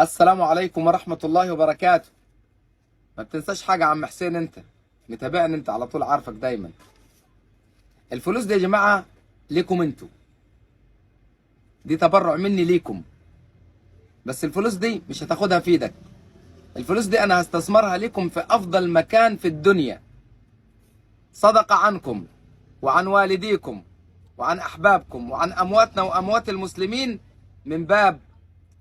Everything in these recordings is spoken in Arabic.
السلام عليكم ورحمة الله وبركاته. ما بتنساش حاجة يا عم حسين، انت متابعني انت على طول، عارفك دايما. الفلوس دي يا جماعة ليكم انتوا، دي تبرع مني ليكم. بس الفلوس دي مش هتاخدها في ايدك، الفلوس دي انا هستثمرها ليكم في افضل مكان في الدنيا، صدقة عنكم وعن والديكم وعن احبابكم وعن امواتنا واموات المسلمين، من باب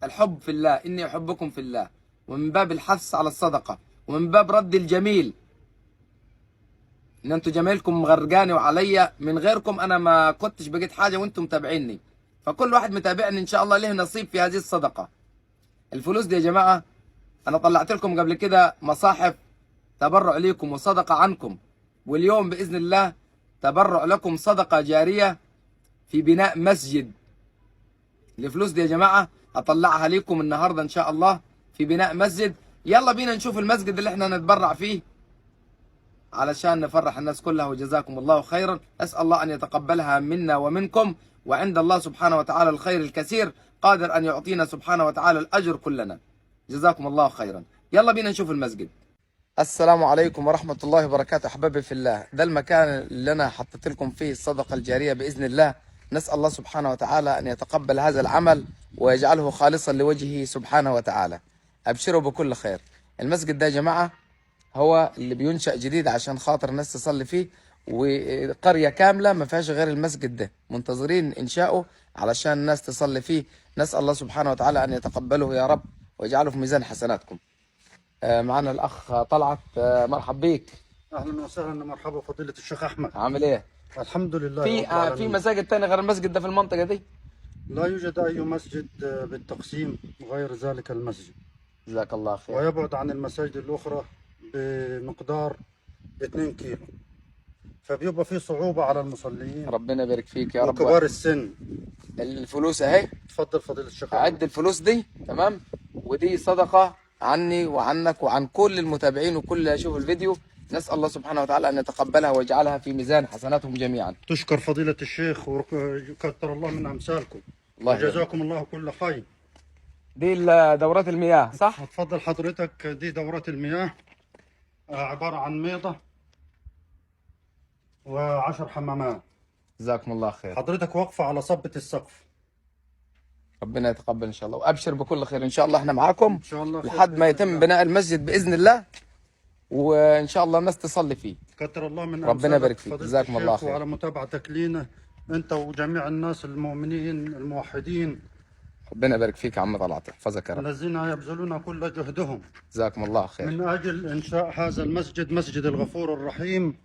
الحب في الله، اني احبكم في الله، ومن باب الحث على الصدقة، ومن باب رد الجميل. ان انتوا جميلكم مغرقاني وعليا، من غيركم انا ما كنتش بقيت حاجه، وانتم متابعيني، فكل واحد متابعني ان شاء الله له نصيب في هذه الصدقه. الفلوس دي يا جماعه انا طلعت لكم قبل كده مصاحف تبرع ليكم وصدقه عنكم، واليوم باذن الله تبرع لكم صدقه جاريه في بناء مسجد. الفلوس دي يا جماعه اطلعها ليكم النهارده ان شاء الله في بناء مسجد. يلا بينا نشوف المسجد اللي احنا نتبرع فيه علشان نفرح الناس كلها، وجزاكم الله خيرا. أسأل الله أن يتقبلها منا ومنكم، وعند الله سبحانه وتعالى الخير الكثير، قادر أن يعطينا سبحانه وتعالى الأجر كلنا. جزاكم الله خيرا. يلا بينا نشوف المسجد. السلام عليكم ورحمة الله وبركاته. أحبابي في الله، ده المكان اللي أنا حطيت لكم فيه الصدقة الجارية بإذن الله. نسأل الله سبحانه وتعالى أن يتقبل هذا العمل ويجعله خالصا لوجهه سبحانه وتعالى. أبشروا بكل خير. المسجد ده يا جماعة هو اللي بينشأ جديد عشان خاطر الناس تصلي فيه، وقرية كاملة ما فيهاش غير المسجد ده، منتظرين إنشاؤه علشان الناس تصلي فيه. نسأل الله سبحانه وتعالى أن يتقبله يا رب ويجعله في ميزان حسناتكم. معنا الأخ طلعت، مرحب بيك. اهلا وسهلا، مرحبا فضيلة الشيخ احمد. عامل إيه؟ الحمد لله في رب العالمين. في مساجد تاني غير المسجد ده في المنطقة دي؟ لا يوجد اي مسجد بالتقسيم غير ذلك المسجد، جزاك الله خير. ويبعد عن المساجد الاخرى بمقدار 2 كيلو، فبيبقى في صعوبة على المصلين ربنا يبارك فيك يا رب. وكبار السن. الفلوس أهي، تفضل فضيلة الشيخ أعد احمد. الفلوس دي تمام، ودي صدقة عني وعنك وعن كل المتابعين وكل اللي يشوف الفيديو. نسأل الله سبحانه وتعالى أن يتقبلها ويجعلها في ميزان حسناتهم جميعا. تشكر فضيلة الشيخ وكثر الله من امثالكم، الله يبارك. وجزاكم الله كل خير. دي دورات المياه صح؟ تفضل حضرتك. دي دورات المياه، عبارة عن ميضة و10 حمامات. جزاكم الله خير. حضرتك واقفة على صبة السقف. ربنا يتقبل إن شاء الله، وأبشر بكل خير إن شاء الله. إحنا معاكم إن شاء الله لحد ما يتم بناء المسجد بإذن الله، وإن شاء الله الناس تصلي فيه. كتر الله من ربنا يبارك فيك. فضيلة جزاكم الله الشيخ، خير. وعلى متابعتك لينا أنت وجميع الناس المؤمنين الموحدين ربنا يبارك فيك يا عم طلعت، يحفظك يا رب. الذين يبذلون كل جهدهم جزاكم الله خير. من أجل إنشاء هذا المسجد، مسجد الغفور الرحيم.